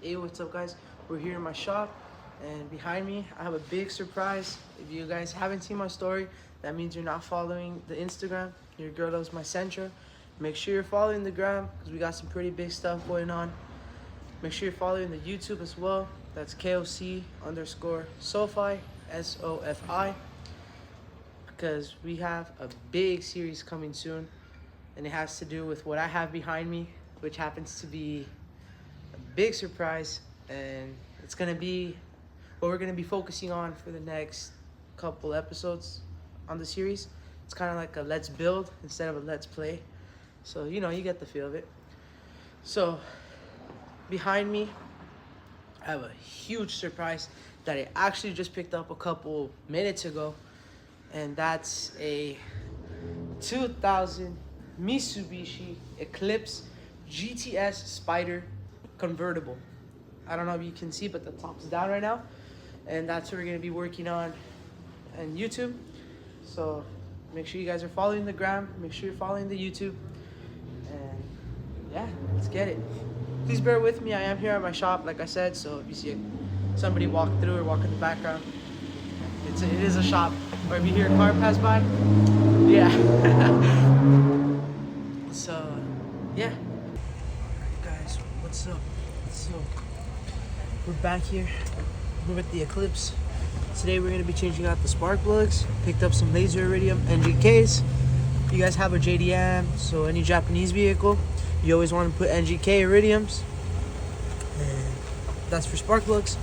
Hey, what's up, guys? We're here in my shop, and behind me I have a big surprise. If you guys haven't seen my story, that means you're not following the Instagram. Your girl loves my Sentra. Make sure you're following the gram because we got some pretty big stuff going on. Make sure you're following the YouTube as well. That's KOC_SoFi, SOFI, because we have a big series coming soon, and it has to do with what I have behind me, which happens to be a big surprise, and it's gonna be what we're gonna be focusing on for the next couple episodes on the series. It's kind of like a let's build instead of a let's play, so you get the feel of it. So behind me I have a huge surprise that I actually just picked up a couple minutes ago, and that's a 2000 Mitsubishi Eclipse GTS Spider convertible. I don't know if you can see, but the top's down right now, and that's what we're gonna be working on YouTube. So make sure you guys are following the gram, make sure you're following the YouTube, and yeah, let's get it. Please bear with me, I am here at my shop, like I said, so if you see somebody walk through or walk in the background, it is a shop. Or if you hear a car pass by, yeah. So yeah, guys, what's up? So we're back here. We're with the Eclipse. Today we're going to be changing out the spark plugs. Picked up some laser iridium NGKs. You guys have a JDM, so any Japanese vehicle, you always want to put NGK iridiums, and that's for spark plugs.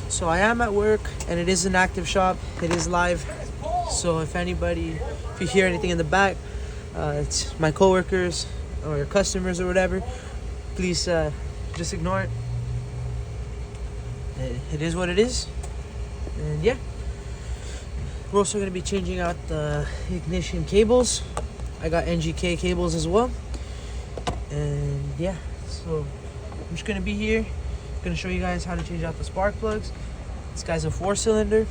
So I am at work, and it is an active shop. It is live. So if you hear anything in the back, it's my coworkers or your customers or whatever, please just ignore it. It is what it is. And yeah, we're also going to be changing out the ignition cables. I got NGK cables as well. And yeah, so I'm just going to be here, going to show you guys how to change out the spark plugs. This guy's a 4-cylinder.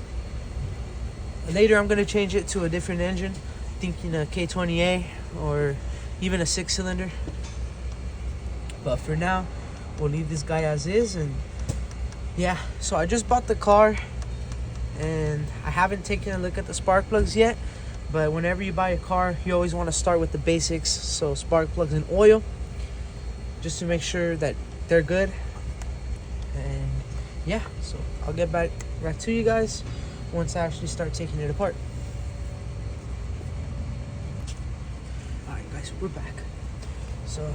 Later I'm going to change it to a different engine, thinking a K20A or even a 6-cylinder. But for now, we'll leave this guy as is. And yeah, so I just bought the car, and I haven't taken a look at the spark plugs yet. But whenever you buy a car, you always want to start with the basics. So spark plugs and oil, just to make sure that they're good. And yeah, so I'll get back to you guys once I actually start taking it apart. Alright guys, we're back. So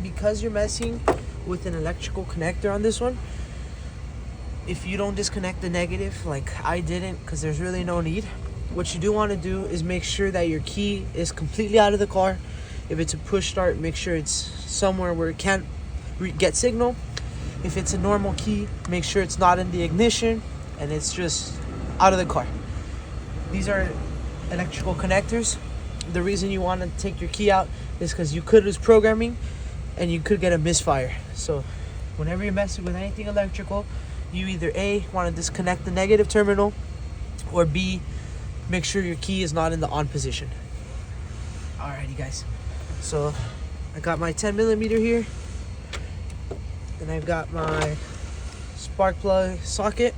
because you're messing with an electrical connector on this one, if you don't disconnect the negative like I didn't, because there's really no need, what you do want to do is make sure that your key is completely out of the car. If it's a push start, make sure it's somewhere where it can't get signal. If it's a normal key, make sure it's not in the ignition and it's just out of the car. These are electrical connectors. The reason you want to take your key out is because you could lose programming and you could get a misfire. So whenever you're messing with anything electrical, you either A, want to disconnect the negative terminal, or B, make sure your key is not in the on position. Alrighty guys, so I got my 10mm here, and I've got my spark plug socket.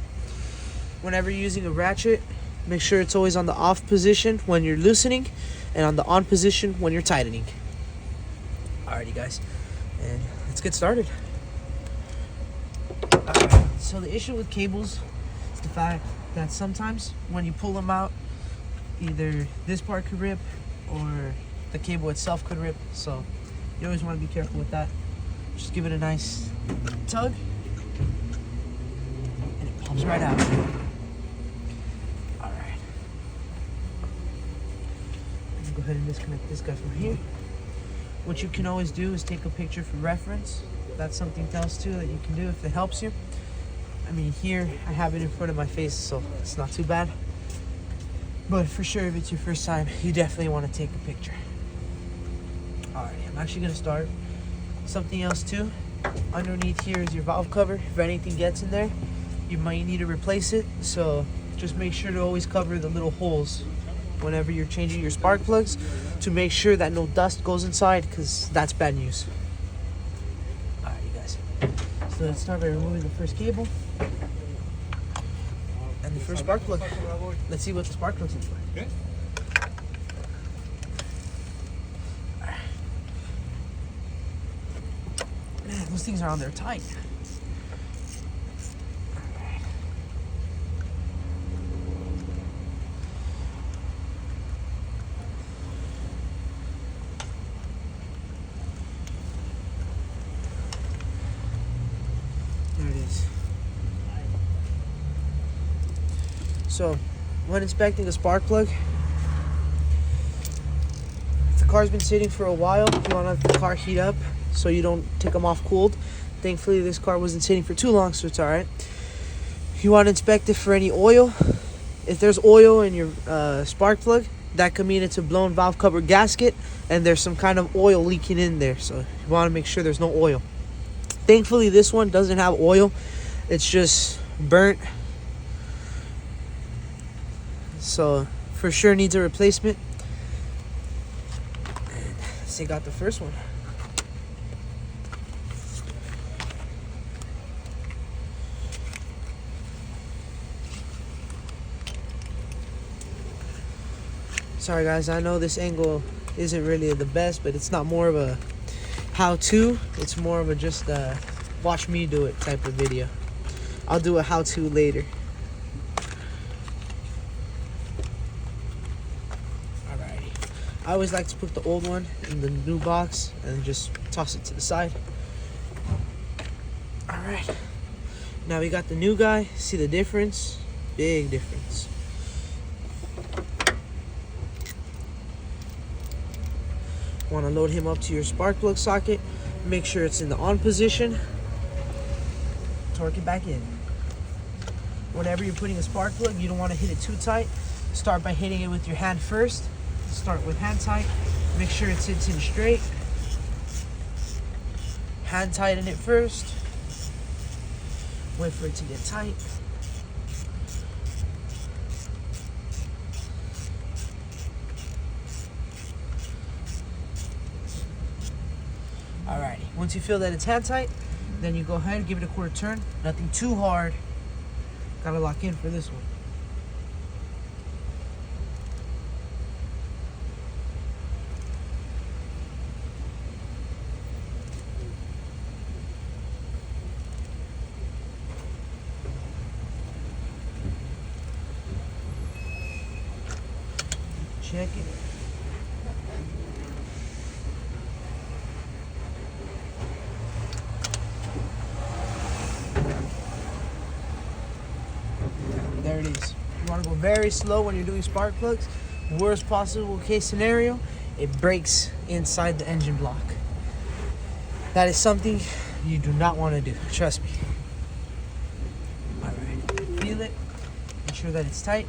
Whenever you're using a ratchet, make sure it's always on the off position when you're loosening and on the on position when you're tightening. Alrighty guys, and let's get started. Alright, so the issue with cables is the fact that sometimes when you pull them out, either this part could rip or the cable itself could rip, so you always want to be careful with that. Just give it a nice tug and it pops right out. Alright, let's go ahead and disconnect this guy from here. What you can always do is take a picture for reference. That's something else too that you can do if it helps you. I mean, here I have it in front of my face, so it's not too bad. But for sure, if it's your first time, you definitely want to take a picture. Alright, I'm actually going to start. Something else too, underneath here is your valve cover. If anything gets in there, you might need to replace it. So just make sure to always cover the little holes whenever you're changing your spark plugs, to make sure that no dust goes inside, because that's bad news. Alright, you guys. So So let's start by removing the first cable and the first spark plug. Let's see what the spark plug looks like. Okay. Man, those things are on there tight. There it is. So, when inspecting a spark plug, if the car's been sitting for a while, you want to let the car heat up so you don't take them off cold. Thankfully, this car wasn't sitting for too long, so it's alright. You want to inspect it for any oil. If there's oil in your spark plug, that could mean it's a blown valve cover gasket and there's some kind of oil leaking in there. So you want to make sure there's no oil. Thankfully, this one doesn't have oil. It's just burnt. So for sure needs a replacement. Let's take out the first one. Sorry guys, I know this angle isn't really the best, but it's not more of a how-to. It's more of a just watch me do it type of video. I'll do a how-to later. Alrighty. I always like to put the old one in the new box and just toss it to the side. Alright. Now we got the new guy. See the difference? Big difference. Want to load him up to your spark plug socket. Make sure it's in the on position. Torque it back in. Whenever you're putting a spark plug, you don't want to hit it too tight. Start by hitting it with your hand first. Start with hand tight. Make sure it sits in straight. Hand tighten it first. Wait for it to get tight. Alrighty, once you feel that it's hand tight, then you go ahead and give it a quarter turn. Nothing too hard. Gotta lock in for this one. Check it. There it is. You want to go very slow when you're doing spark plugs. Worst possible case scenario, it breaks inside the engine block. That is something you do not want to do. Trust me. Alright. Feel it. Make sure that it's tight.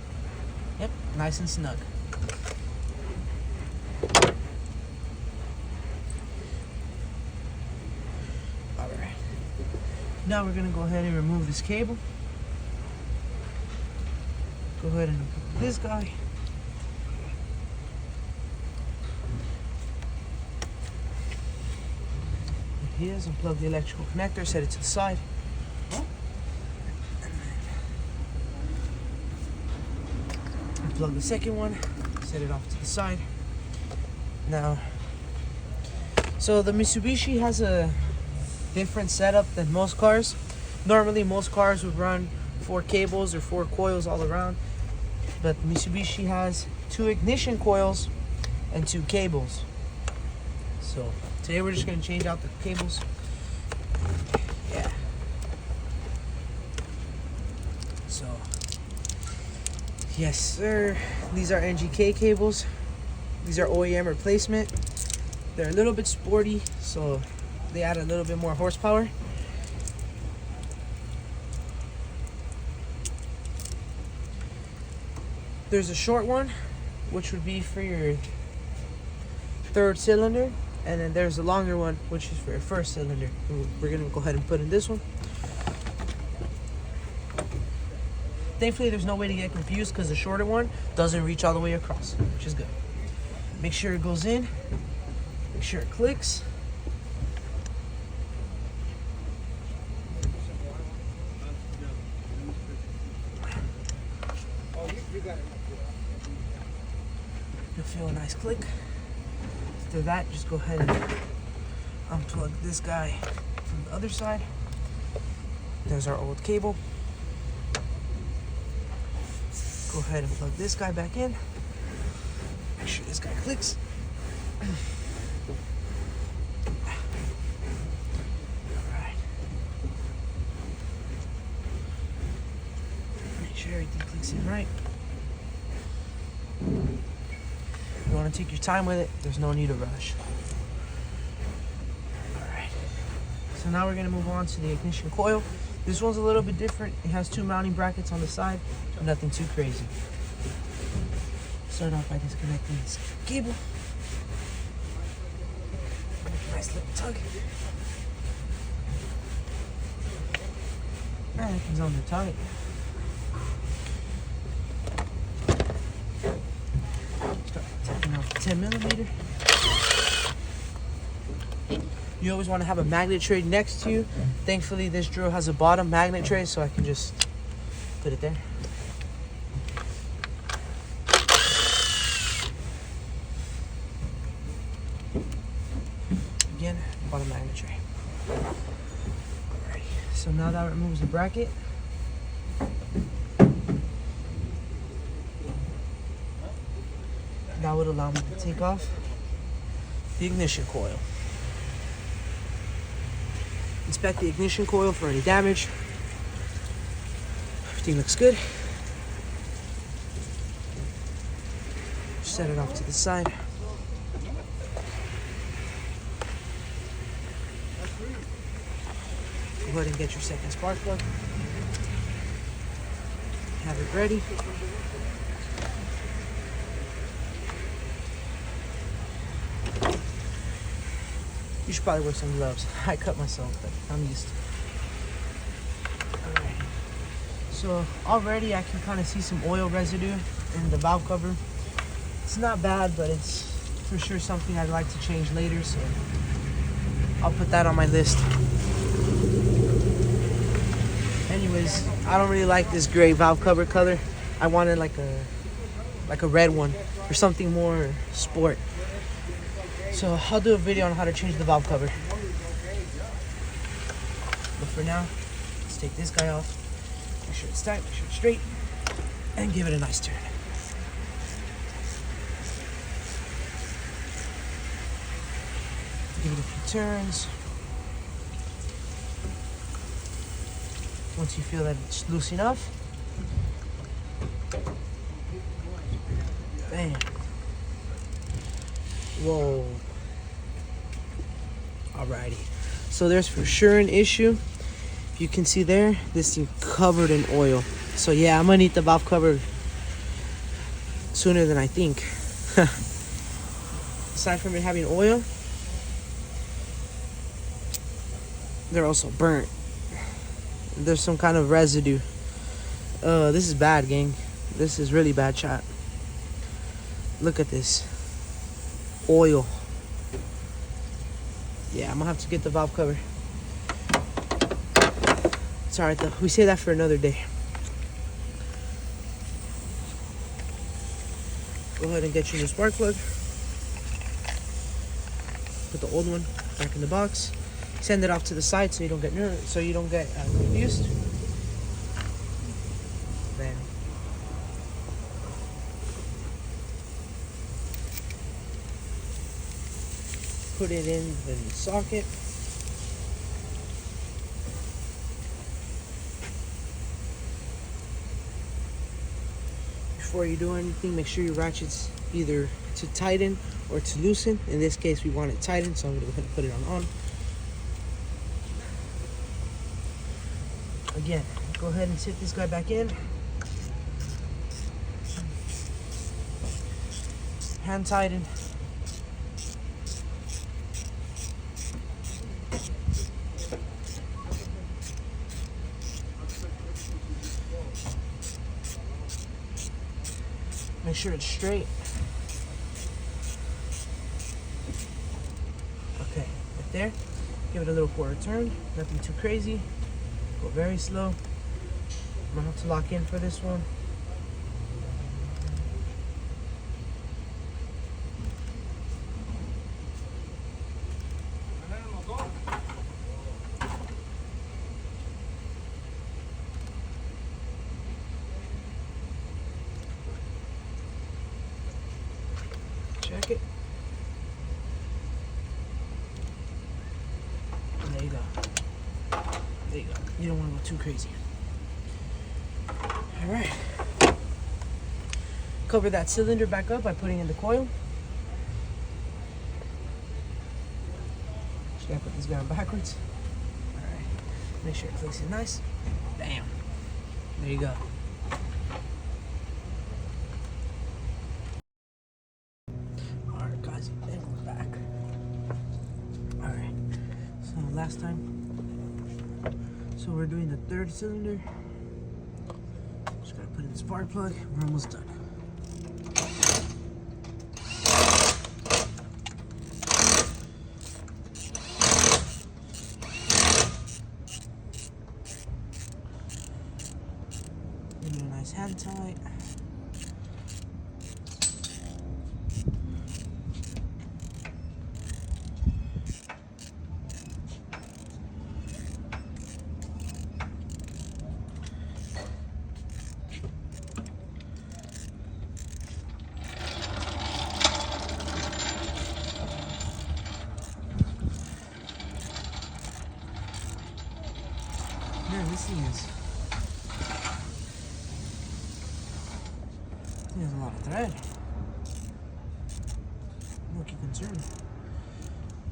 Yep, nice and snug. Alright. Now we're going to go ahead and remove this cable. Go ahead and unplug this guy. There he is. Unplug the electrical connector, set it to the side. Unplug the second one, set it off to the side. Now, so the Mitsubishi has a different setup than most cars. Normally, most cars would run 4 cables or 4 coils all around. But Mitsubishi has 2 ignition coils and 2 cables. So today we're just going to change out the cables. Yeah. So, yes sir, these are NGK cables. These are OEM replacement. They're a little bit sporty, so they add a little bit more horsepower. There's a short one, which would be for your 3rd cylinder, and then there's a longer one, which is for your 1st cylinder. We're gonna go ahead and put in this one. Thankfully, there's no way to get confused because the shorter one doesn't reach all the way across, which is good. Make sure it goes in. Make sure it clicks. Feel a nice click. After that, just go ahead and unplug this guy from the other side. There's our old cable. Go ahead and plug this guy back in. Make sure this guy clicks. Alright. Make sure everything clicks in right. You want to take your time with it, there's no need to rush. Alright. So now we're going to move on to the ignition coil. This one's a little bit different. It has 2 mounting brackets on the side, but nothing too crazy. Start off by disconnecting this cable. Nice little tug. And it comes on the tight. Start taking off the 10mm. You always want to have a magnet tray next to you. Thankfully, this drill has a bottom magnet tray, so I can just put it there. Again, bottom magnet tray. Alrighty. So now that removes the bracket. That would allow me to take off the ignition coil. Inspect the ignition coil for any damage. Everything looks good. Set it off to the side. Go ahead and get your second spark plug. Have it ready. You should probably wear some gloves. I cut myself, but I'm used to it. Alright. So already I can kind of see some oil residue in the valve cover. It's not bad, but it's for sure something I'd like to change later, so I'll put that on my list. Anyways, I don't really like this gray valve cover color. I wanted like a red one or something more sport. So I'll do a video on how to change the valve cover. But for now, let's take this guy off. Make sure it's tight, make sure it's straight, and give it a nice turn. Give it a few turns. Once you feel that it's loose enough, bam. Whoa. Alrighty. So there's for sure an issue. If you can see there, this thing covered in oil. So yeah, I'm gonna need the valve cover sooner than I think. Aside from it having oil, they're also burnt. There's some kind of residue. This is bad, gang. This is really bad shot. Look at this. Oil. Yeah, I'm gonna have to get the valve cover. It's alright though. We save that for another day. Go ahead and get your new spark plug. Put the old one back in the box. Send it off to the side so you don't get confused. Bam. Put it in the socket. Before you do anything, make sure your ratchet's either to tighten or to loosen. In this case, we want it tightened, so I'm going to go ahead and put it on. Again, go ahead and sit this guy back in. Hand tighten. Make sure it's straight. Okay, right there. Give it a little quarter turn. Nothing too crazy. Go very slow. I'm gonna have to lock in for this one. There you go. You don't want to go too crazy. All right. Cover that cylinder back up by putting in the coil. Just gotta put this guy on backwards. All right. Make sure it clicks in nice. Bam. There you go. All right, guys, and we're back. All right. So last time. So we're doing the third cylinder. Just gotta put in the spark plug. We're almost done. Give it a nice hand tight. Man, this thing has a lot of thread. Look, you concerned.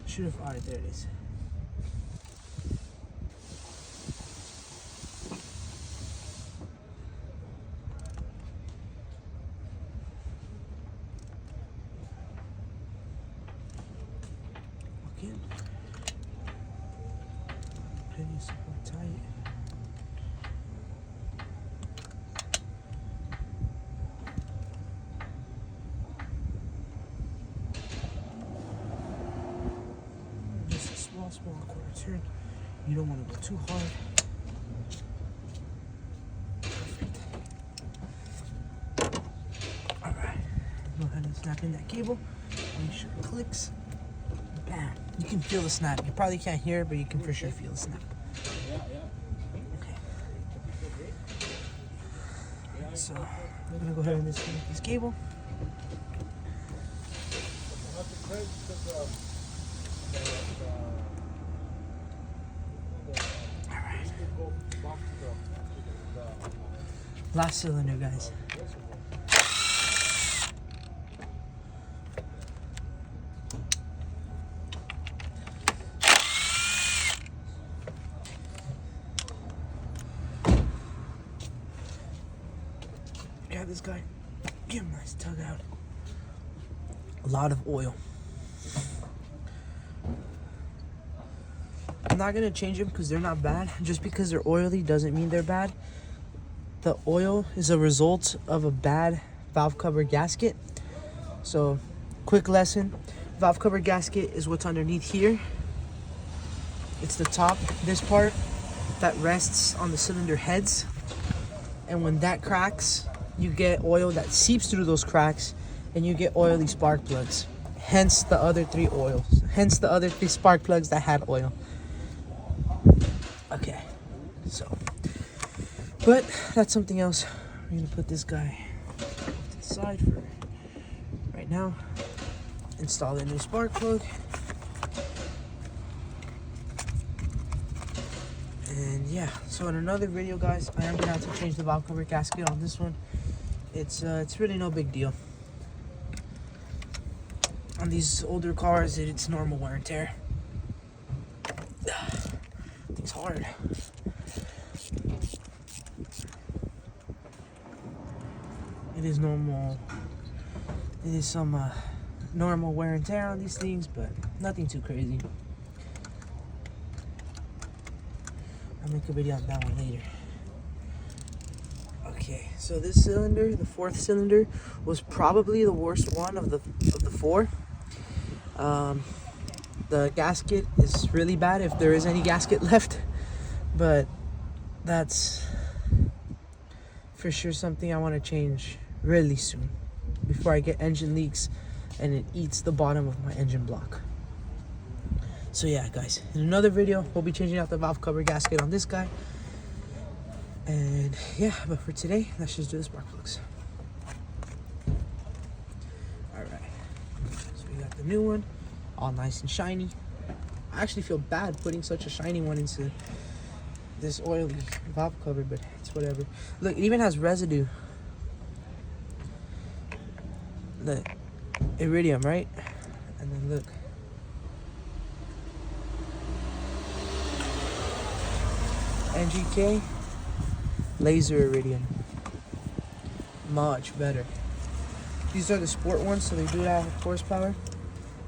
Should have. Alright, there it is. Look in. Pretty super tight. Small quarter turn. You don't want to go too hard. Perfect. All right. Go ahead and snap in that cable. Make sure it clicks. Bam. You can feel the snap. You probably can't hear it, but you can for sure feel the snap. Okay. So we're gonna go ahead and disconnect this cable. Last cylinder, guys. Grab this guy. Give him a nice tug out. A lot of oil. I'm not gonna change them because they're not bad. Just because they're oily doesn't mean they're bad. The oil is a result of a bad valve cover gasket. So, quick lesson. Valve cover gasket is what's underneath here. It's the top, this part, that rests on the cylinder heads. And when that cracks, you get oil that seeps through those cracks and you get oily spark plugs. Hence the other three oils. Hence the other three spark plugs that had oil. Okay, so. But that's something else. We're gonna put this guy to the side for right now. Install a new spark plug. And yeah, so in another video, guys, I am gonna have to change the valve cover gasket on this one. It's really no big deal. On these older cars, it's normal wear and tear. It's hard. It is normal. It is some normal wear and tear on these things, but nothing too crazy. I'll make a video on that one later. Okay, so this cylinder, the fourth cylinder, was probably the worst one of the four. The gasket is really bad if there is any gasket left, but that's for sure something I want to change really soon before I get engine leaks and it eats the bottom of my engine block. So yeah, guys, in another video we'll be changing out the valve cover gasket on this guy. And yeah, but for today, let's just do the spark plugs. All right, so we got the new one, all nice and shiny. I actually feel bad putting such a shiny one into this oily valve cover, but it's whatever. Look, it even has residue. Look, iridium, right? And then look. NGK, laser iridium. Much better. These are the sport ones, so they do have horsepower.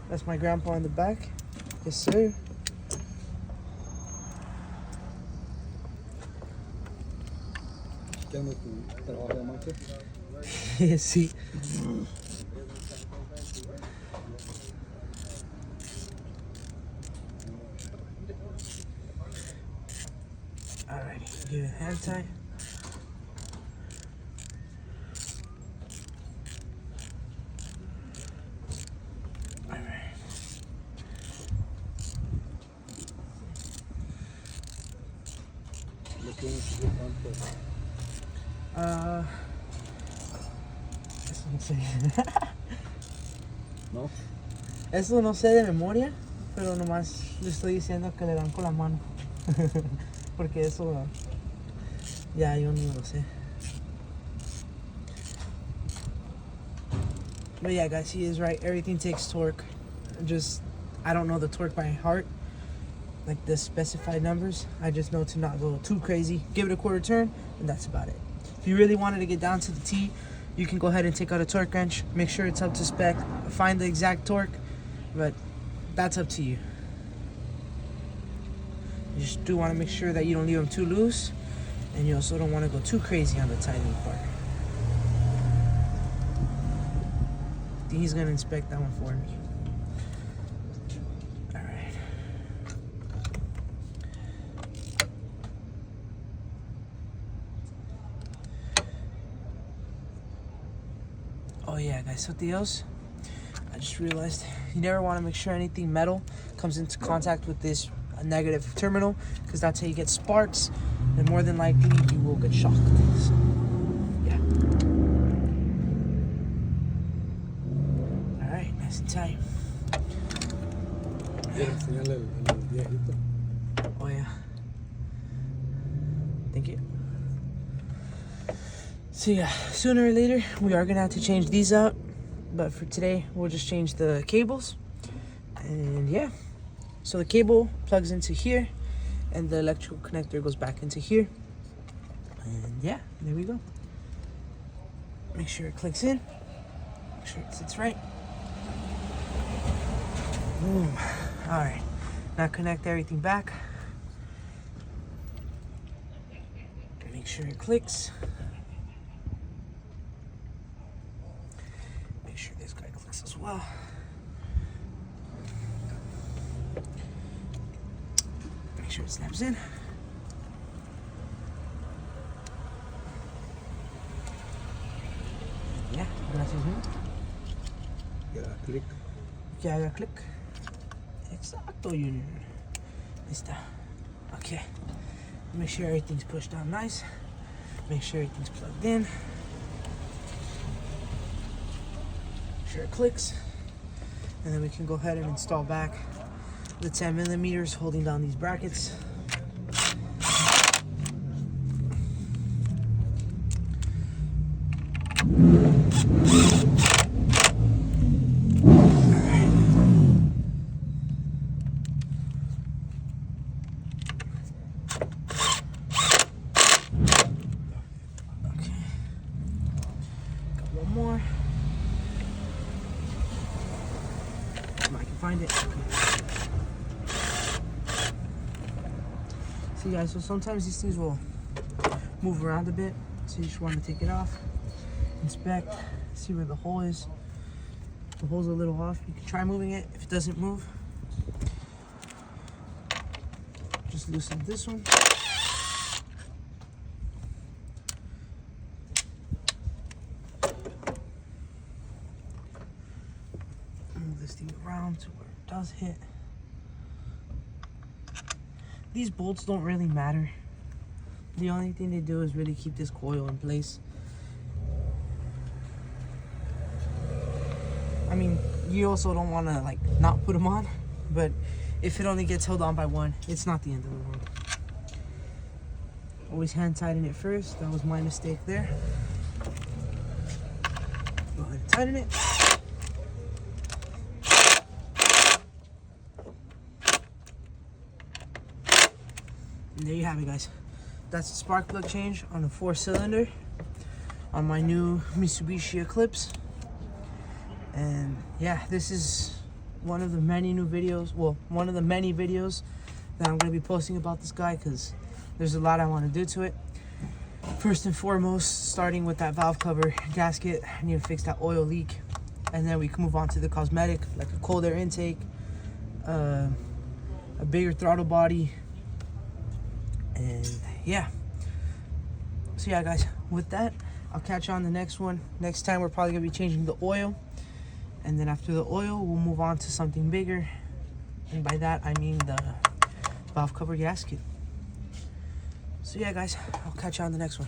That's my grandpa in the back. Yes, sir. Sí. Alright, give it hand tie. Eso no sé. ¿No? Eso no sé de memoria, pero nomás le estoy diciendo que le dan con la mano. Porque eso ya yo no lo sé. But yeah, guys, he is right. Everything takes torque. I don't know the torque by heart, like the specified numbers. I just know to not go too crazy. Give it a quarter turn, and that's about it. If you really wanted to get down to the T, you can go ahead and take out a torque wrench, make sure it's up to spec, find the exact torque, but that's up to you. You just do want to make sure that you don't leave them too loose, and you also don't want to go too crazy on the tightening part. I think he's going to inspect that one for me. Alright. Oh yeah, guys, something else I just realized, you never want to make sure anything metal comes into contact with this negative terminal, because that's how you get sparks, and more than likely you will get shocked. So, yeah. Alright, nice and tight. Oh yeah. Thank you. So yeah, sooner or later we are gonna have to change these out, but for today we'll just change the cables. And yeah, so the cable plugs into here and the electrical connector goes back into here. And yeah, there we go. Make sure it clicks in, make sure it sits right. Boom. All right, now connect everything back. Make sure it clicks. Make sure this guy clicks as well. Make sure it snaps in. Yeah, gracias. Click. Que haga clic. Exacto, Junior. Ahí está. Okay. Make sure everything's pushed down nice. Make sure everything's plugged in. Make sure it clicks. And then we can go ahead and install back the 10 millimeters holding down these brackets. More. If I can find it. See guys, so sometimes these things will move around a bit, so you just want to take it off, inspect, see where the hole is. If the hole's a little off, you can try moving it. If it doesn't move, just loosen this one. Move this thing around to where it does hit. These bolts don't really matter. The only thing they do is really keep this coil in place. I mean, you also don't want to like not put them on, but if it only gets held on by one, it's not the end of the world. Always hand tighten it first. That was my mistake there. Go ahead and tighten it. And there you have it, guys. That's the spark plug change on a 4-cylinder on my new Mitsubishi Eclipse. And yeah, this is one of the many new videos, well, one of the many videos that I'm going to be posting about this guy, because there's a lot I want to do to it. First and foremost, starting with that valve cover gasket, I need to fix that oil leak, and then we can move on to the cosmetic, like a cold air intake, a bigger throttle body, and yeah. So yeah, guys, with that, I'll catch you on the next one. Next time we're probably gonna be changing the oil, and then after the oil we'll move on to something bigger, and by that I mean the valve cover gasket. So yeah, guys, I'll catch you on the next one.